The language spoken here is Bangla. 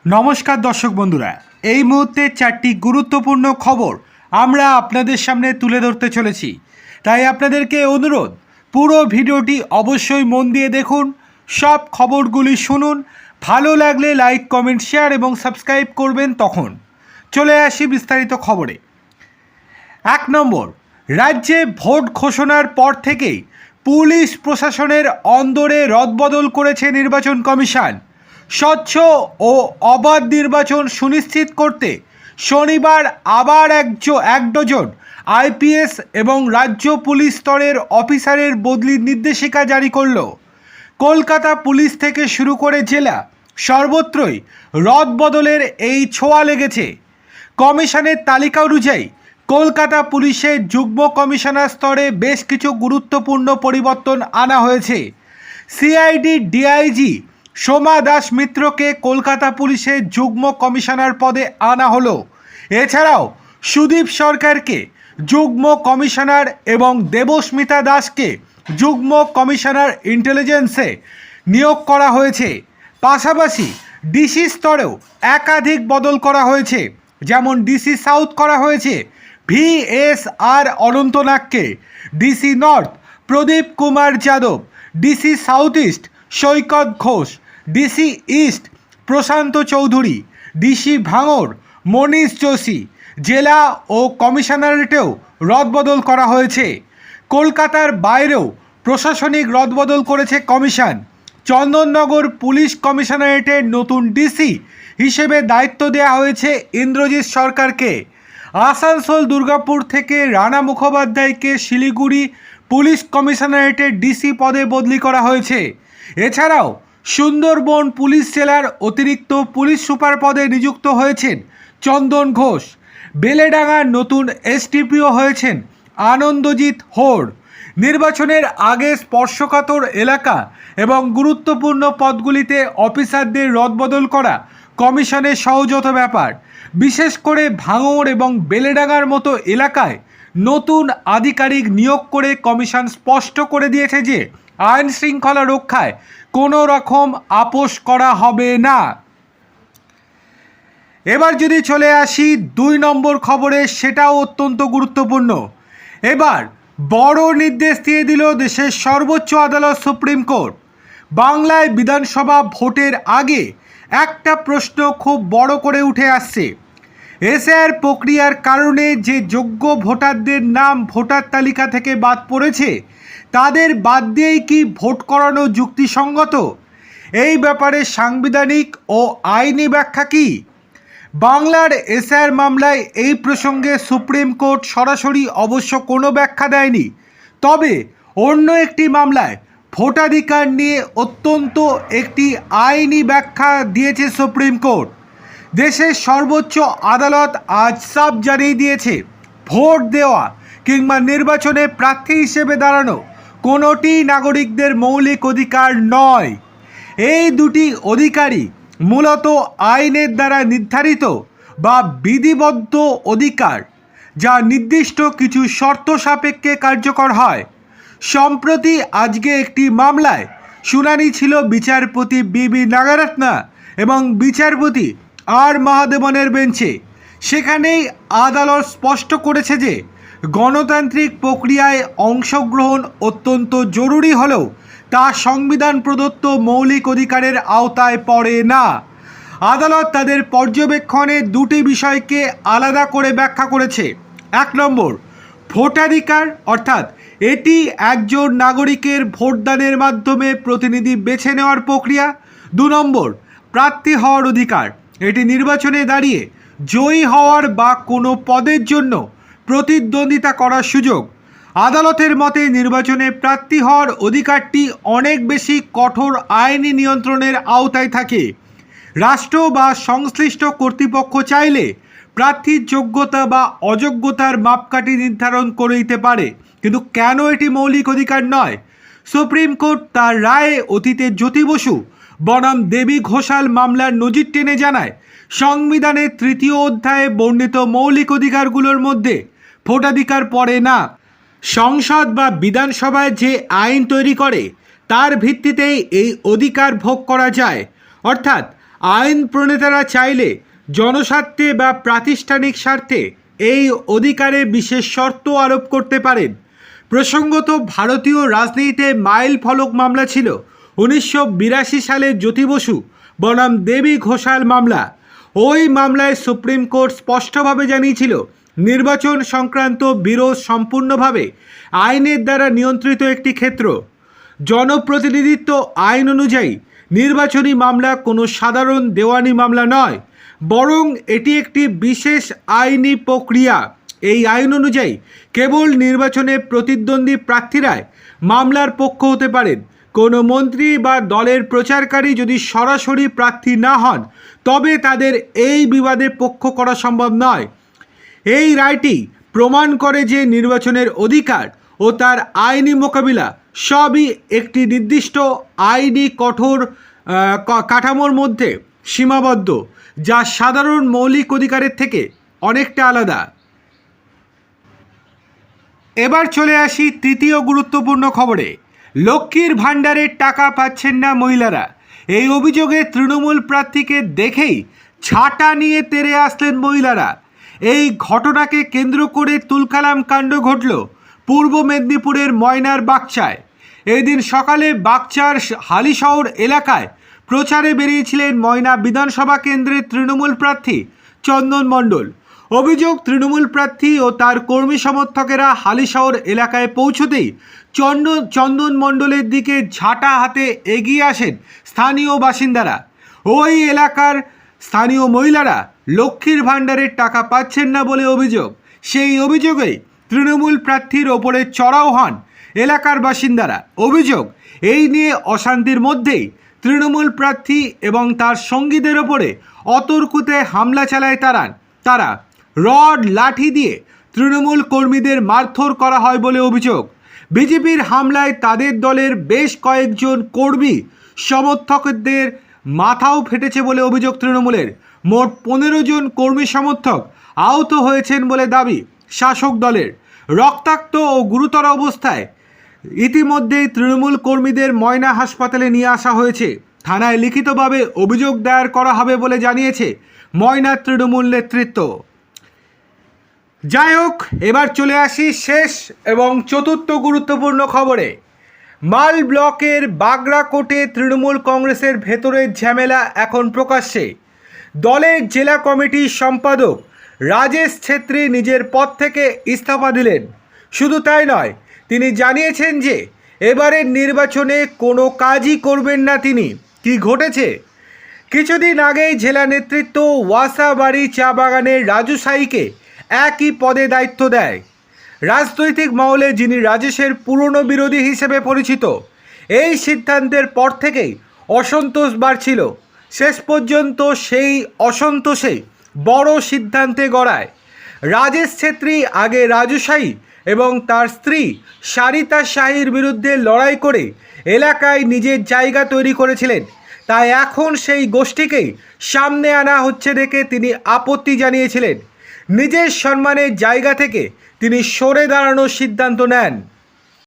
নমস্কার দর্শক বন্ধুরা, এই মুহূর্তে চারটি গুরুত্বপূর্ণ খবর আমরা আপনাদের সামনে তুলে ধরতে চলেছি। তাই আপনাদেরকে অনুরোধ, পুরো ভিডিওটি অবশ্যই মন দিয়ে দেখুন, সব খবরগুলি শুনুন। ভালো লাগলে লাইক, কমেন্ট, শেয়ার এবং সাবস্ক্রাইব করবেন। তখন চলে আসি বিস্তারিত খবরে। 1 নম্বর, রাজ্যে ভোট ঘোষণার পর থেকেই পুলিশ প্রশাসনের অন্দরে রদবদল করেছে নির্বাচন কমিশন। স্বচ্ছ ও অবাধ নির্বাচন সুনিশ্চিত করতে শনিবার আবার এক ডজন আইপিএস এবং রাজ্য পুলিশ স্তরের অফিসারের বদলির নির্দেশিকা জারি করল। কলকাতা পুলিশ থেকে শুরু করে জেলা সর্বত্রই রদবদলের এই ছোঁয়া লেগেছে। কমিশনের তালিকা অনুযায়ী কলকাতা পুলিশের যুগ্ম কমিশনার স্তরে বেশ কিছু গুরুত্বপূর্ণ পরিবর্তন আনা হয়েছে। সিআইডি ডিআইজি সোমা দাস মিত্রকে কলকাতা পুলিশের যুগ্ম কমিশনার পদে আনা হলো। এছাড়াও সুদীপ সরকারকে যুগ্ম কমিশনার এবং দেবস্মিতা দাসকে যুগ্ম কমিশনার ইন্টেলিজেন্সে নিয়োগ করা হয়েছে। পাশাপাশি ডিসি স্তরেও একাধিক বদল করা হয়েছে। যেমন ডিসি সাউথ করা হয়েছে VSR অনন্তনাগকে, DC north Pradeep Kumar Yadav, DC south east Saikat Ghosh, DC east Prashant Chowdhury, DC ভাঙড় মনীষ যোশী। জেলা ও কমিশনারেটেও রদবদল করা হয়েছে। কলকাতার বাইরেও প্রশাসনিক রদবদল করেছে কমিশন। চন্দননগর পুলিশ কমিশনারেটের নতুন ডিসি হিসেবে দায়িত্ব দেওয়া হয়েছে ইন্দ্রজিৎ সরকারকে। আসানসোল দুর্গাপুর থেকে রানা মুখোপাধ্যায়কে শিলিগুড়ি পুলিশ কমিশনারেটের ডিসি পদে বদলি করা হয়েছে। এছাড়াও সুন্দরবন পুলিশ জেলার অতিরিক্ত পুলিশ সুপার পদে নিযুক্ত হয়েছেন চন্দন ঘোষ। বেলেডাঙ্গার নতুন এসডিপিও হয়েছেন আনন্দজিৎ হোড়। নির্বাচনের আগে স্পর্শকাতর এলাকা এবং গুরুত্বপূর্ণ পদগুলিতে অফিসারদের রদবদল করা কমিশনের সহজত ব্যাপার। বিশেষ করে ভাঙড় এবং বেলেডাঙ্গার মতো এলাকায় নতুন আধিকারিক নিয়োগ করে কমিশন স্পষ্ট করে দিয়েছে যে আইন শৃঙ্খলা রক্ষায় কোনো রকম আপোষ করা হবে না। এবার যদি চলে আসি 2 নম্বর খবরে, সেটাও অত্যন্ত গুরুত্বপূর্ণ। এবার বড় নির্দেশ দিয়ে দিল দেশের সর্বোচ্চ আদালত সুপ্রিম কোর্ট। বাংলায় বিধানসভা ভোটের আগে একটা প্রশ্ন খুব বড় করে উঠে আসছে। এসআইআর প্রক্রিয়ার কারণে যে যোগ্য ভোটারদের নাম ভোটার তালিকা থেকে বাদ পড়েছে, তাদের বাদ দিয়েই কি ভোট করানো যুক্তিসঙ্গত? এই ব্যাপারে সাংবিধানিক ও আইনি ব্যাখ্যা কী? বাংলার এসআইআর মামলায় এই প্রসঙ্গে সুপ্রিম কোর্ট সরাসরি অবশ্য কোনো ব্যাখ্যা দেয়নি। তবে অন্য একটি মামলায় ভোটাধিকার নিয়ে অত্যন্ত একটি আইনি ব্যাখ্যা দিয়েছে সুপ্রিম কোর্ট। দেশের সর্বোচ্চ আদালত আজ সাফ জানিয়ে দিয়েছে, ভোট দেওয়া কিংবা নির্বাচনে প্রার্থী হিসেবে দাঁড়ানো কোনোটি নাগরিকদের মৌলিক অধিকার নয়। এই দুটি অধিকারই মূলত আইনের দ্বারা নির্ধারিত বা বিধিবদ্ধ অধিকার, যা নির্দিষ্ট কিছু শর্ত সাপেক্ষে কার্যকর হয়। সম্প্রতি আজকে একটি মামলায় শুনানি ছিল বিচারপতি BB নাগারত্না এবং বিচারপতি R মহাদেবনের বেঞ্চে। সেখানেই আদালত স্পষ্ট করেছে যে গণতান্ত্রিক প্রক্রিয়ায় অংশগ্রহণ অত্যন্ত জরুরি হলেও তা সংবিধান প্রদত্ত মৌলিক অধিকারের আওতায় পড়ে না। আদালত তাদের পর্যবেক্ষণে দুটি বিষয়কে আলাদা করে ব্যাখ্যা করেছে। 1 নম্বর, ভোটাধিকার, অর্থাৎ এটি একজন নাগরিকের ভোটদানের মাধ্যমে প্রতিনিধি বেছে নেওয়ার প্রক্রিয়া। 2 নম্বর, প্রার্থী হওয়ার অধিকার, এটি নির্বাচনে দাঁড়িয়ে জয়ী হওয়ার বা কোনো পদের জন্য প্রতিদ্বন্দ্বিতা করার সুযোগ। আদালতের মতে নির্বাচনে প্রার্থী হওয়ার অধিকারটি অনেক বেশি কঠোর আইনি নিয়ন্ত্রণের আওতায় থাকে। রাষ্ট্র বা সংশ্লিষ্ট কর্তৃপক্ষ চাইলে প্রার্থীর যোগ্যতা বা অযোগ্যতার মাপকাঠি নির্ধারণ করে দিতে পারে, কিন্তু কেন এটি মৌলিক অধিকার নয়? সুপ্রিম কোর্ট তার রায়ে অতীতে জ্যোতি বসু বনাম দেবী ঘোষাল মামলার নজির টেনে জানায়, সংবিধানের 3য় অধ্যায়ে বর্ণিত মৌলিক অধিকারগুলোর মধ্যে ভোটাধিকার পড়ে না। সংসদ বা বিধানসভায় যে আইন তৈরি করে তার ভিত্তিতেই এই অধিকার ভোগ করা যায়। অর্থাৎ আইন প্রণেতারা চাইলে জনস্বার্থে বা প্রাতিষ্ঠানিক স্বার্থে এই অধিকারে বিশেষ শর্ত আরোপ করতে পারেন। প্রসঙ্গত, ভারতীয় রাজনীতিতে মাইল ফলক মামলা ছিল 1982 সালে জ্যোতি বসু বনাম দেবী ঘোষাল মামলা। ওই মামলায় সুপ্রিম কোর্ট স্পষ্টভাবে জানিয়েছিল, নির্বাচন সংক্রান্ত বিরোধ সম্পূর্ণভাবে আইনের দ্বারা নিয়ন্ত্রিত একটি ক্ষেত্র। জনপ্রতিনিধিত্ব আইন অনুযায়ী নির্বাচনী মামলা কোনো সাধারণ দেওয়ানি মামলা নয়, বরং এটি একটি বিশেষ আইনি প্রক্রিয়া। এই আইন অনুযায়ী কেবল নির্বাচনে প্রতিদ্বন্দ্বী প্রার্থীরাই মামলার পক্ষ হতে পারেন। কোনো মন্ত্রী বা দলের প্রচারকারী যদি সরাসরি প্রার্থী না হন, তবে তাদের এই বিবাদে পক্ষ করা সম্ভব নয়। এই রায়টি প্রমাণ করে যে নির্বাচনের অধিকার ও তার আইনি মোকাবিলা সবই একটি নির্দিষ্ট আইনি কঠোর কাঠামোর মধ্যে সীমাবদ্ধ, যা সাধারণ মৌলিক অধিকারের থেকে অনেকটা আলাদা। এবার চলে আসি তৃতীয় গুরুত্বপূর্ণ খবরে। লক্ষ্মীর ভাণ্ডারের টাকা পাচ্ছেন না মহিলারা। এই অভিযোগে তৃণমূল প্রার্থীকে দেখেই ছাটা নিয়ে তেড়ে আসলেন মহিলারা। এই ঘটনাকে কেন্দ্র করে তুলকালাম কাণ্ড ঘটল পূর্ব মেদিনীপুরের ময়নার বাগচায়। এই দিন সকালে বাগচার হালিশহর এলাকায় প্রচারে বেরিয়েছিলেন ময়না বিধানসভা কেন্দ্রের তৃণমূল প্রার্থী চন্দন মণ্ডল। অভিযোগ, তৃণমূল প্রার্থী ও তার কর্মী সমর্থকেরা হালিশহর এলাকায় পৌঁছতেই চন্দন মণ্ডলের দিকে ঝাঁটা হাতে এগিয়ে আসেন স্থানীয় বাসিন্দারা। ওই এলাকার স্থানীয় মহিলারা লক্ষ্মীর ভাণ্ডারের টাকা পাচ্ছেন না বলে অভিযোগ। সেই অভিযোগেই তৃণমূল প্রার্থীর ওপরে চড়াও হন এলাকার বাসিন্দারা। অভিযোগ, এই নিয়ে অশান্তির মধ্যেই তৃণমূল প্রার্থী এবং তার সঙ্গীদের ওপরে অতর্কুতে হামলা চালায় তারা। রড লাঠি দিয়ে তৃণমূল কর্মীদের মারধর করা হয় বলে অভিযোগ। বিজেপির হামলায় তাদের দলের বেশ কয়েকজন কর্মী সমর্থকদের মাথাও ফেটেছে বলে অভিযোগ তৃণমূলের। মোট 15 জন কর্মী সমর্থক আহত হয়েছেন বলে দাবি শাসক দলের। রক্তাক্ত ও গুরুতর অবস্থায় ইতিমধ্যেই তৃণমূল কর্মীদের ময়না হাসপাতালে নিয়ে আসা হয়েছে। থানায় লিখিতভাবে অভিযোগ দায়ের করা হবে বলে জানিয়েছে ময়নার তৃণমূল নেতৃত্ব। যাই হোক, এবার চলে আসি শেষ এবং চতুর্থ গুরুত্বপূর্ণ খবরে। মাল ব্লকের বাগড়াকোটে তৃণমূল কংগ্রেসের ভেতরের ঝামেলা এখন প্রকাশ্যে। দলের জেলা কমিটির সম্পাদক রাজেশ ছেত্রী নিজের পদ থেকে ইস্তফা দিলেন। শুধু তাই নয়, তিনি জানিয়েছেন যে এবারের নির্বাচনে কোনো কাজই করবেন না তিনি। কি ঘটেছে? কিছুদিন আগেই জেলা নেতৃত্ব ওয়াসাবাড়ি চা বাগানের রাজু সাইকে একই পদে দায়িত্ব দেয়। রাজনৈতিক মহলে যিনি রাজেশের পুরনো বিরোধী হিসেবে পরিচিত। এই সিদ্ধান্তের পর থেকেই অসন্তোষ বাড়ছিল। শেষ পর্যন্ত সেই অসন্তোষে বড় সিদ্ধান্তে গড়ায়। রাজেশ ছেত্রী আগে রাজু সাই এবং তার স্ত্রী সারিতা সাহির বিরুদ্ধে লড়াই করে এলাকায় নিজের জায়গা তৈরি করেছিলেন। তাই এখন সেই গোষ্ঠীকেই সামনে আনা হচ্ছে দেখে তিনি আপত্তি জানিয়েছিলেন। নিজের সম্মানের জায়গা থেকে তিনি সরে দাঁড়ানোর সিদ্ধান্ত নেন।